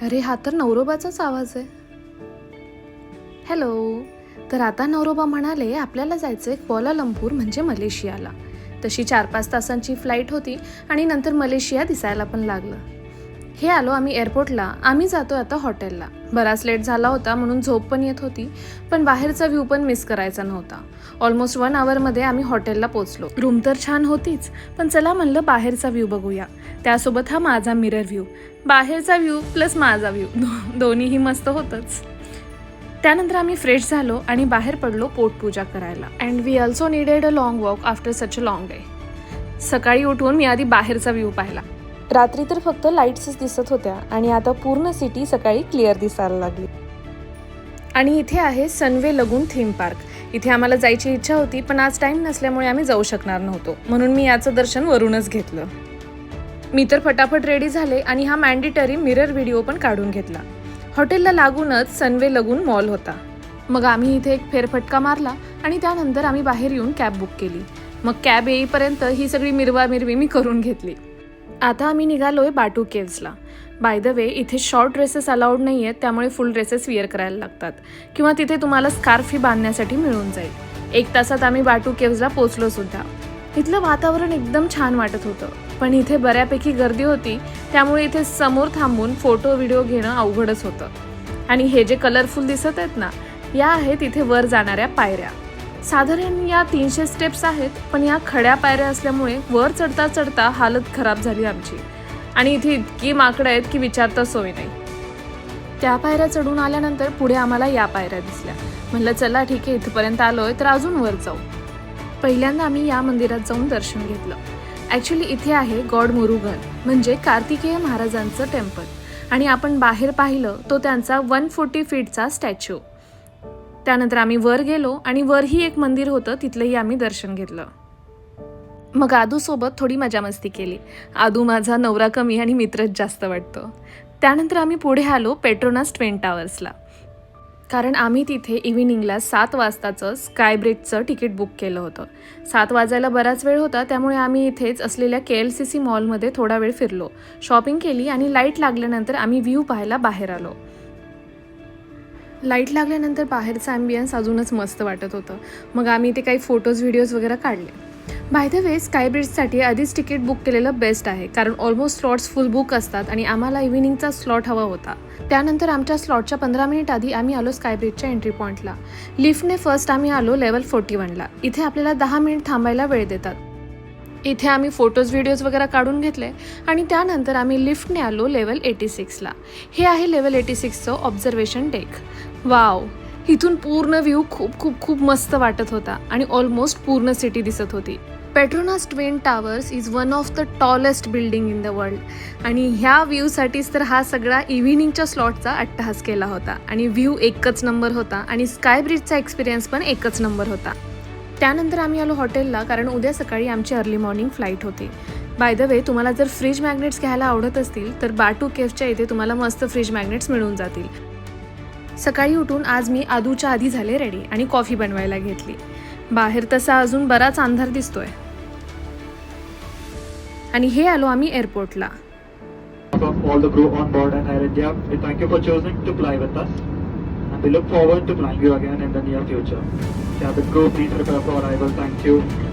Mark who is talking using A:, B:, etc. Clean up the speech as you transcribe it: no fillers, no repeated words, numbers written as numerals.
A: अरे हा तर नवरोबाचाच आवाज आहे. हॅलो. तर आता नवरोबा म्हणाले आपल्याला जायचंय क्वालालंपूर म्हणजे मलेशियाला. तशी 4-5 तासांची फ्लाईट होती आणि नंतर मलेशिया दिसायला पण लागलं. हे आलो आम्ही एअरपोर्टला. आम्ही जातोय आता हॉटेलला. बराच लेट झाला होता म्हणून झोप पण येत होती, पण बाहेरचा व्ह्यू पण मिस करायचा नव्हता. ऑलमोस्ट 1 आवरमध्ये आम्ही हॉटेलला पोहोचलो. रूम तर छान होतीच, पण चला म्हणलं बाहेरचा व्ह्यू बघूया. त्यासोबत हा माझा मिरर व्ह्यू. बाहेरचा व्ह्यू प्लस माझा व्ह्यू दोन्हीही मस्त होतंच. त्यानंतर आम्ही फ्रेश झालो आणि बाहेर पडलो पोटपूजा करायला. And we also needed a long walk after such a long day. सकाळी उठून मी आधी बाहेरचा व्ह्यू पाहिला. रात्री तर फक्त लाईट्सच दिसत होत्या आणि आता पूर्ण सिटी सकाळी क्लिअर दिसायला लागली. आणि इथे आहे सनवे लगून थीम पार्क. इथे आम्हाला जायची इच्छा होती, पण आज टाइम नसल्यामुळे आम्ही जाऊ शकणार नव्हतो, म्हणून मी याचं दर्शन वरूनच घेतलं. मी तर फटाफट रेडी झाले आणि हा मॅन्डेटरी मिरर व्हिडिओ पण काढून घेतला. हॉटेलला लागूनच सनवे लगून मॉल होता. मग आम्ही इथे एक फेरफटका मारला आणि त्यानंतर आम्ही बाहेर येऊन कॅब बुक केली. मग कॅब येईपर्यंत ही सगळी मिरवामिरवी मी करून घेतली. आता आम्ही निघालोय बाटू केव्सला. बाय द वे इथे शॉर्ट ड्रेसेस अलाउड नाही आहेत, त्यामुळे फुल ड्रेसेस विअर करायला लागतात किंवा तिथे तुम्हाला स्कार्फही बांधण्यासाठी मिळून जाईल. 1 तासात आम्ही बाटू केव्सला पोहोचलो सुद्धा. इथलं वातावरण एकदम छान वाटत होतं, पण इथे बऱ्यापैकी गर्दी होती, त्यामुळे इथे समोर थांबून फोटो व्हिडिओ घेणं अवघडच होतं. आणि हे जे कलरफुल दिसत आहेत ना, या आहेत इथे वर जाणाऱ्या पायऱ्या. साधारण या 300 स्टेप्स आहेत, पण या खड्या पायऱ्या असल्यामुळे वर चढता चढता हालत खराब झाली आमची. आणि इथे इतकी माकडं आहेत की विचारता सोय नाही. त्या पायऱ्या चढून आल्यानंतर पुढे आम्हाला या पायऱ्या दिसल्या. म्हणलं चला ठीक आहे, इथपर्यंत आलोय तर अजून वर जाऊ. पहिल्यांदा आम्ही या मंदिरात जाऊन दर्शन घेतलं. ॲक्च्युली इथे आहे गॉड मुरुगन म्हणजे कार्तिकेय महाराजांचं टेम्पल. आणि आपण बाहेर पाहिलं तो त्यांचा 140 फीटचा स्टॅच्यू. त्यानंतर आम्ही वर गेलो आणि वरही एक मंदिर होतं, तिथलंही आम्ही दर्शन घेतलं. मग आदूसोबत थोडी मजा मस्ती केली. आदू माझा नवरा कमी आणि मित्रच जास्त वाटतो. त्यानंतर आम्ही पुढे आलो पेट्रोनास ट्विन टावर्सला, कारण आम्ही तिथे इव्हिनिंगला 7 वाजताचं स्काय ब्रिजचं तिकीट बुक केलं होतं. 7 वाजायला बराच वेळ होता, त्यामुळे आम्ही इथेच असलेल्या KLCC मॉलमध्ये थोडा वेळ फिरलो, शॉपिंग केली आणि लाईट लागल्यानंतर आम्ही व्ह्यू पाहायला बाहेर आलो. लाईट लागल्यानंतर बाहेरचं ॲम्बियन्स अजूनच मस्त वाटत होतं. मग आम्ही ते काही फोटोज व्हिडिओज वगैरे काढले. बाय द वे स्काय ब्रिजसाठी आधीच तिकीट बुक केलेलं बेस्ट आहे, कारण ऑलमोस्ट स्लॉट्स फुल बुक असतात आणि आम्हाला इव्हिनिंगचा स्लॉट हवा होता. त्यानंतर आमच्या स्लॉटच्या 15 मिनिट आधी आम्ही आलो स्काय ब्रिजच्या एंट्री पॉईंटला. लिफ्टने फर्स्ट आम्ही आलो लेवल 41ला. इथे आपल्याला 10 मिनिट थांबायला वेळ देतात. इथे आम्ही फोटोज व्हिडिओज वगैरे काढून घेतले आणि त्यानंतर आम्ही लिफ्टने आलो लेवल 86ला. हे आहे लेवल 86चं ऑब्झर्वेशन डेक. वाव, इथून पूर्ण व्ह्यू खूप खूप खूप मस्त वाटत होता आणि ऑलमोस्ट पूर्ण सिटी दिसत होती. Petronas twin towers is one of the tallest building in the world आणि ह्या व्ह्यूसाठीच तर हा सगळा इव्हिनिंगच्या स्लॉटचा अट्टहास केला होता. आणि व्ह्यू एकच नंबर होता आणि स्काय ब्रिजचा एक्सपिरियन्स पण एकच नंबर होता. त्यानंतर आम्ही आलो हॉटेलला, कारण उद्या सकाळी आमची अर्ली मॉर्निंग फ्लाईट होती. बाय द वे तुम्हाला जर फ्रीज मॅग्नेट्स घ्यायला आवडत असतील तर बाटू केव्हच्या इथे तुम्हाला मस्त फ्रीज मॅग्नेट्स मिळून जातील. सकाळी उठून आज मी आदूच्या आधी झाले रेडी आणि कॉफी बनवायला घेतली. बाहेर तसा अजून बराच अंधार दिसतोय. आणि हे आलो आम्ही एअरपोर्टला.
B: From all the crew on board at Air India, we thank you for choosing to fly with us, and we look forward to flying you again in the near future. Cabin crew, please prepare for arrival. Thank you.